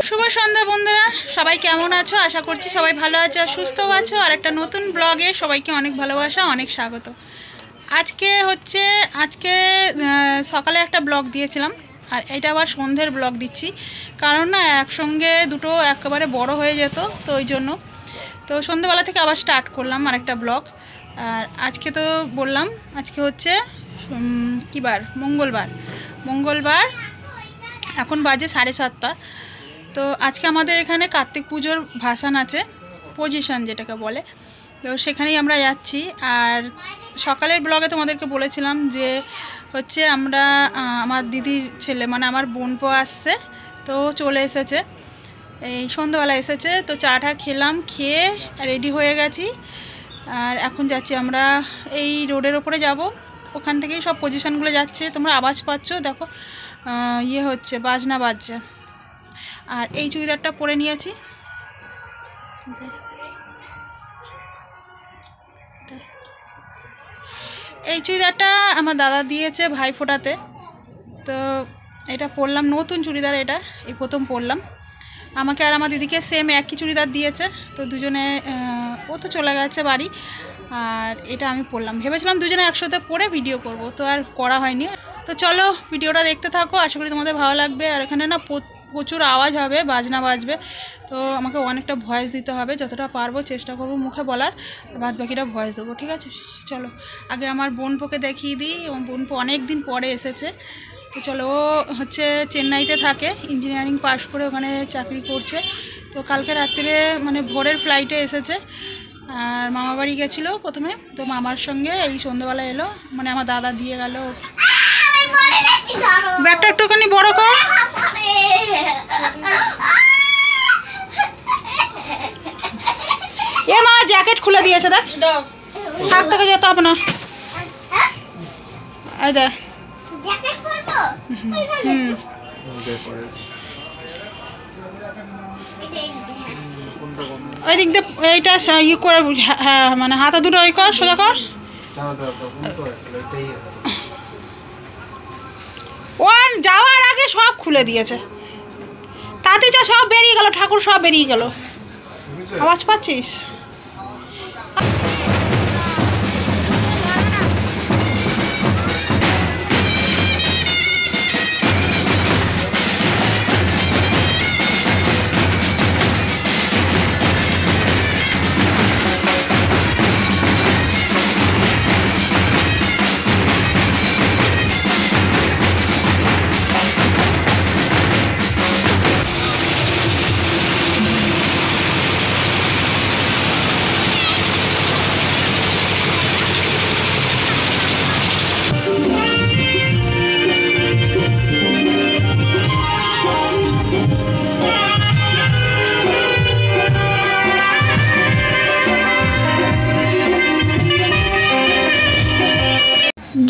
শুভ সন্ধ্যা বন্ধুরা, সবাই কেমন আছো? আশা করছি সবাই ভালো আছো আর সুস্থ আছো। আর একটা নতুন ব্লগে সবাইকে অনেক ভালোবাসা, অনেক স্বাগত। আজকে সকালে একটা ব্লগ দিয়েছিলাম আর এটা আবার সন্ধ্যের ব্লগ দিচ্ছি, কারণ না একসঙ্গে দুটো একেবারে বড় হয়ে যেত, তো ওই জন্য তো সন্ধ্যেবেলা থেকে আবার স্টার্ট করলাম আরেকটা ব্লগ। আর আজকে তো বললাম আজকে হচ্ছে কী বার, মঙ্গলবার। এখন বাজে 7:30। তো আজকে আমাদের এখানে কার্তিক পুজোর ভাসান আছে, পজিশন যেটাকে বলে, তো সেখানেই আমরা যাচ্ছি। আর সকালের ব্লগে তোমাদেরকে বলেছিলাম যে হচ্ছে আমরা আমার দিদির ছেলে মানে আমার বোনপো আসছে, তো চলে এসেছে, এই সন্ধ্যাবেলা এসেছে। তো চাটা খেলাম, খেয়ে রেডি হয়ে গেছি। আর এখন যাচ্ছি আমরা এই রোডের ওপরে যাব, ওখান থেকেই সব পজিশনগুলো যাচ্ছে। তোমরা আওয়াজ পাচ্ছ, দেখো হচ্ছে বাজনা বাজছে। আর এই চুড়িদারটা পরে নিয়েছি, এই চুড়িদারটা আমার দাদা দিয়েছে ভাই ফোটাতে, তো এটা পরলাম, নতুন চুড়িদার, এটা এই প্রথম পরলাম। আমাকে আর আমার দিদিকে সেম একই চুড়িদার দিয়েছে, তো দুজনে ও তো চলে গেছে বাড়ি, আর এটা আমি পরলাম। ভেবেছিলাম দুজনে একসাথে পরে ভিডিও করব, তো আর করা হয়নি। তো চলো ভিডিওটা দেখতে থাকো, আশা করি তোমাদের ভালো লাগবে। আর এখানে না প্রচুর আওয়াজ হবে, বাজনা বাজবে, তো আমাকে অনেকটা ভয়েস দিতে হবে, যতটা পারবো চেষ্টা করবো মুখে বলার, বাদ বাকিটা ভয়েস দেবো, ঠিক আছে? চলো আগে আমার বোনপোকে দেখিয়ে দিই। আমার বোনপো অনেক দিন পরে এসেছে, তো চলো, ও হচ্ছে চেন্নাইতে থাকে, ইঞ্জিনিয়ারিং পাশ করে ওখানে চাকরি করছে। তো কালকে রাত্রে মানে ভোরের ফ্লাইটে এসেছে, আর মামা বাড়ি গেছিলো প্রথমে, তো মামার সঙ্গে এই সন্ধ্যাবেলা এলো, মানে আমার দাদা দিয়ে গেল। ব্যাগটা একটুখানি বড় কর। এ মা জ্যাকেট খুলে দিয়েছে, দেখ, থাক থেকে যেতে হবে না। এই দেখ, ওই দিক দিয়ে এইটা ই করে, হ্যাঁ মানে হাতা দুটো ওই কর, সোজা কর। ওয়ান যাওয়ার আগে সব খুলে দিয়েছে, তাতে যা সব বেরিয়ে গেল, ঠাকুর সব বেরিয়ে গেল। আওয়াজ পাচ্ছিস?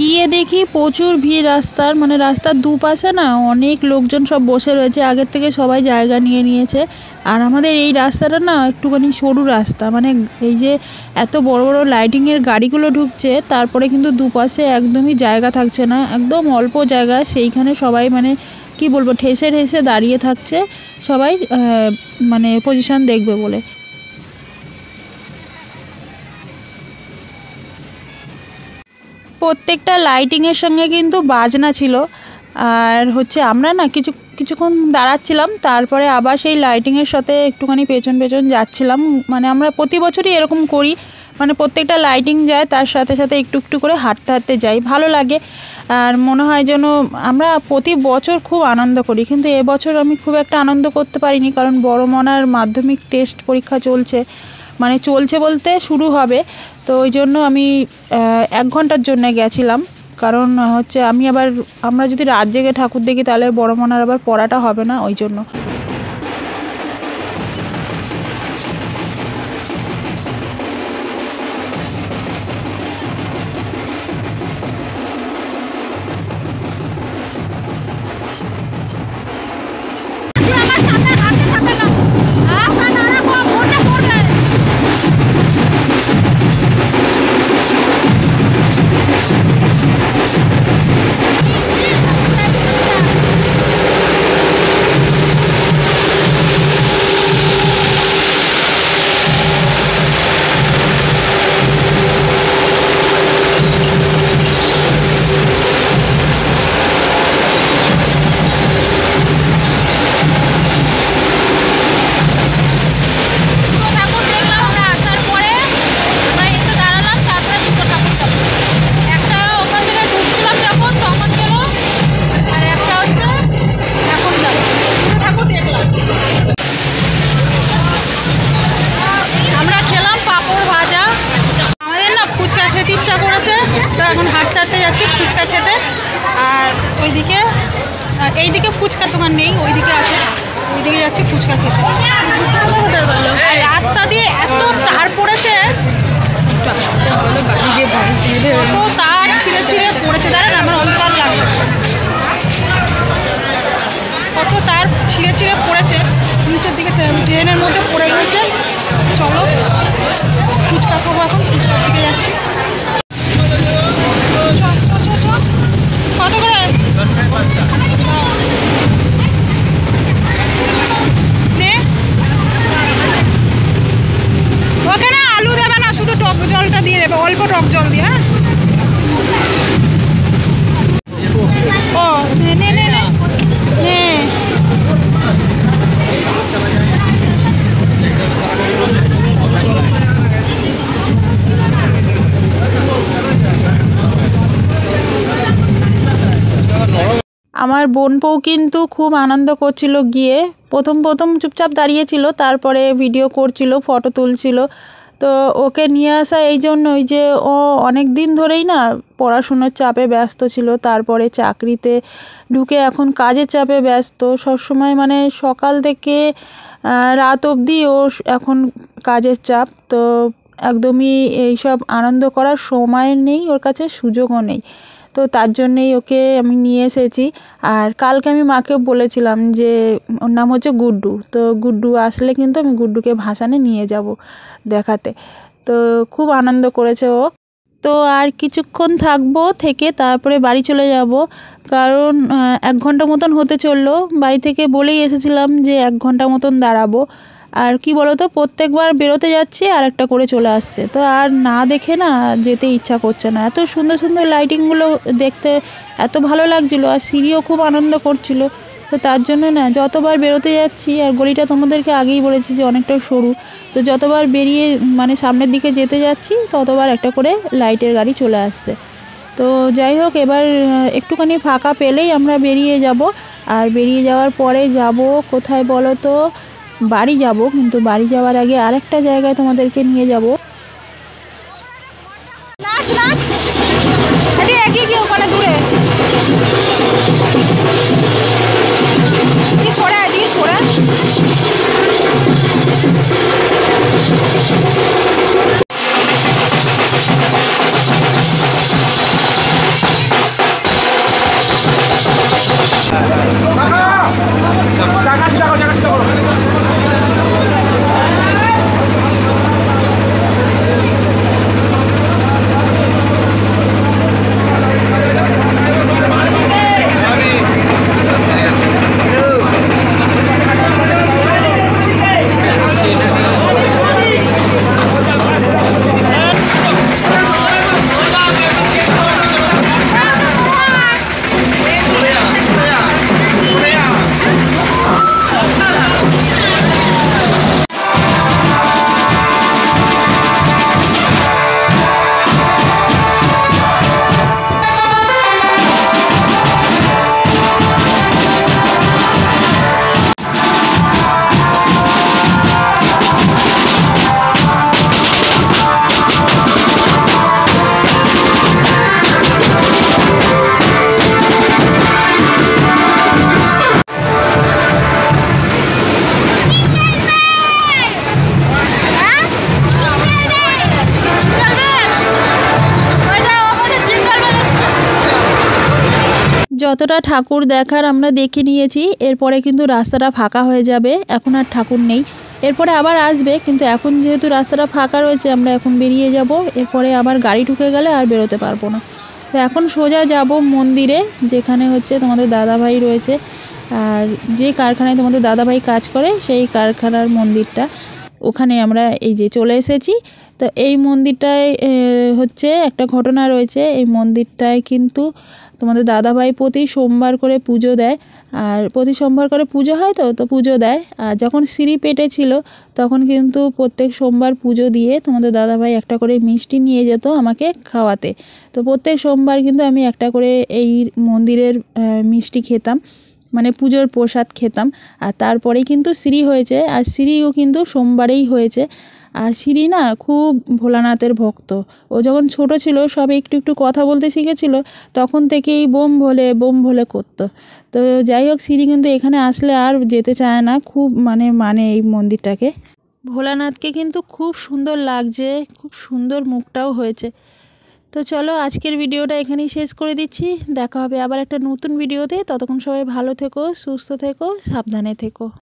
গিয়ে দেখি প্রচুর ভিড় রাস্তার, মানে রাস্তার দুপাশে না অনেক লোকজন সব বসে রয়েছে, আগের থেকে সবাই জায়গা নিয়ে নিয়েছে। আর আমাদের এই রাস্তাটা না একটুখানি সরু রাস্তা, মানে এই যে এত বড় বড় লাইটিংয়ের গাড়িগুলো ঢুকছে, তারপরে কিন্তু দুপাশে একদমই জায়গা থাকছে না, একদম অল্প জায়গা, সেইখানে সবাই মানে কি বলবো ঠেসে ঠেসে দাঁড়িয়ে থাকছে সবাই, মানে পজিশন দেখবে বলে। প্রত্যেকটা লাইটিংয়ের সঙ্গে কিন্তু বাজনা ছিল। আর হচ্ছে আমরা না কিছুক্ষণ দাঁড়াচ্ছিলাম, তারপরে আবার সেই লাইটিংয়ের সাথে একটুখানি পেছন যাচ্ছিলাম। মানে আমরা প্রতি বছরই এরকম করি, মানে প্রত্যেকটা লাইটিং যায় তার সাথে সাথে একটু একটু করে হাঁটতে হাঁটতে যাই, ভালো লাগে। আর মনে হয় যেন আমরা প্রতি বছর খুব আনন্দ করি, কিন্তু এবছর আমি খুব একটা আনন্দ করতে পারিনি, কারণ বড় মনার মাধ্যমিক টেস্ট পরীক্ষা চলছে, মানে চলছে বলতে শুরু হবে, তো ওই জন্য আমি 1 ঘন্টার জন্য গেছিলাম। কারণ হচ্ছে আমরা যদি রাত জেগে ঠাকুর দেখি তাহলে বড় মনার আবার পড়াটা হবে না, ওই জন্য। দোকান নেই, ওইদিকে আছে, ওইদিকে যাচ্ছি ফুচকা খেতে। আর রাস্তা দিয়ে এত তার পড়েছে, কত তার ছিঁড়ে ছিঁড়ে পড়েছে, দাঁড়ান আমার অন্ধকার লাগবে, কত তার ছিঁড়ে ছিঁড়ে পড়েছে নিচের দিকে, ট্রেনের মধ্যে পড়ে গেছে। চলো ফুচকা খাবো, এখন ফুচকার দিকে যাচ্ছি। কত করে? ওখানে আলু দেবে না, শুধু টক জলটা দিয়ে দেবে, অল্প টক জল দিয়ে। হ্যাঁ, ও নে নে নে নে। আমার বোনপোও কিন্তু খুব আনন্দ করছিল গিয়ে, প্রথম চুপচাপ দাঁড়িয়েছিল, তারপরে ভিডিও করছিল, ফটো তুলছিল। তো ওকে নিয়ে আসা এই জন্যই যে ও অনেক দিন ধরেই না পড়াশুনোর চাপে ব্যস্ত ছিল, তারপরে চাকরিতে ঢুকে এখন কাজের চাপে ব্যস্ত, সবসময় মানে সকাল থেকে রাত অবধি ও এখন কাজের চাপ, তো একদমই এইসব আনন্দ করার সময় নেই ওর কাছে, সুযোগও নেই। তো তার জন্যেই ওকে আমি নিয়ে এসেছি। আর কালকে আমি মাকে বলেছিলাম যে ওর নাম হচ্ছে গুড্ডু, তো গুড্ডু আসলে কিন্তু আমি গুড্ডুকে ভাসানে নিয়ে যাব দেখাতে। তো খুব আনন্দ করেছে ও। তো আর কিছুক্ষণ থাকবো, থেকে তারপরে বাড়ি চলে যাব, কারণ 1 ঘন্টা মতন হতে চললো। বাড়ি থেকে বলেই এসেছিলাম যে 1 ঘন্টা মতন দাঁড়াবো। আর কি বলো তো, প্রত্যেকবার বেরোতে যাচ্ছি আর একটা করে চলে আসছে, তো আর না দেখে না যেতে ইচ্ছা করছে না। এত সুন্দর সুন্দর লাইটিংগুলো দেখতে এত ভালো লাগছিলো, আর সিঁড়িও খুব আনন্দ করছিল। তো তার জন্য না যতবার বেরোতে যাচ্ছি, আর গলিটা তোমাদেরকে আগেই বলেছি যে অনেকটা সরু, তো যতবার বেরিয়ে মানে সামনের দিকে যেতে যাচ্ছি ততবার একটা করে লাইটের গাড়ি চলে আসছে। তো যাই হোক, এবার একটুখানি ফাঁকা পেলেই আমরা বেরিয়ে যাব। আর বেরিয়ে যাওয়ার পরে যাব কোথায় বলো তো, বাড়ি যাব, কিন্তু বাড়ি যাওয়ার আগে আরেকটা জায়গায় তোমাদেরকে নিয়ে যাব। নাচ নাচ আরে একই কি ওখানে দূরে কি ছোড়া দিস ছোড়া। যতটা ঠাকুর দেখার আমরা দেখে নিয়েছি, এরপরে কিন্তু রাস্তাটা ফাঁকা হয়ে যাবে, এখন আর ঠাকুর নেই, এরপরে আবার আসবে, কিন্তু এখন যেহেতু রাস্তাটা ফাঁকা রয়েছে আমরা এখন বেরিয়ে যাব, এরপরে আবার গাড়ি ঢুকে গেলে আর বেরোতে পারবো না। তো এখন সোজা যাব মন্দিরে, যেখানে হচ্ছে তোমাদের দাদাভাই রয়েছে, আর যে কারখানায় তোমাদের দাদাভাই কাজ করে সেই কারখানার মন্দিরটা, ওখানে আমরা এই যে চলে এসেছি। তো এই মন্দিরটায় হচ্ছে একটা ঘটনা রয়েছে, এই মন্দিরটায় কিন্তু তোমাদের দাদাভাই প্রতি সোমবার করে পুজো দেয়, আর প্রতি সোমবার করে পুজো হয়, তো পুজো দেয়। আর যখন সিঁড়ি পেটে ছিল তখন কিন্তু প্রত্যেক সোমবার পুজো দিয়ে তোমাদের দাদাভাই একটা করে মিষ্টি নিয়ে যেত আমাকে খাওয়াতে। তো প্রত্যেক সোমবার কিন্তু আমি একটা করে এই মন্দিরের মিষ্টি খেতাম, মানে পুজোর প্রসাদ খেতাম। আর তারপরেই কিন্তু সিঁড়ি হয়েছে, আর সিঁড়িও কিন্তু সোমবারেই হয়েছে। আর সিঁড়ি না খুব ভোলানাথের ভক্ত। ও যখন ছোট ছিল সব একটু একটু কথা বলতে শিখেছিল, তখন থেকেই বোম ভোলে করতো। তো যাই হোক, সিঁড়ি কিন্তু এখানে আসলে আর যেতে চায় না, খুব মানে এই মন্দিরটাকে। ভোলানাথকে কিন্তু খুব সুন্দর লাগছে, খুব সুন্দর মুখটাও হয়েছে। তো চলো আজকের ভিডিওটা এখানেই শেষ করে দিচ্ছি। দেখা হবে আবার একটা নতুন ভিডিওতে। ততক্ষণ সবাই ভালো থেকো, সুস্থ থেকো, সাবধানে থেকো।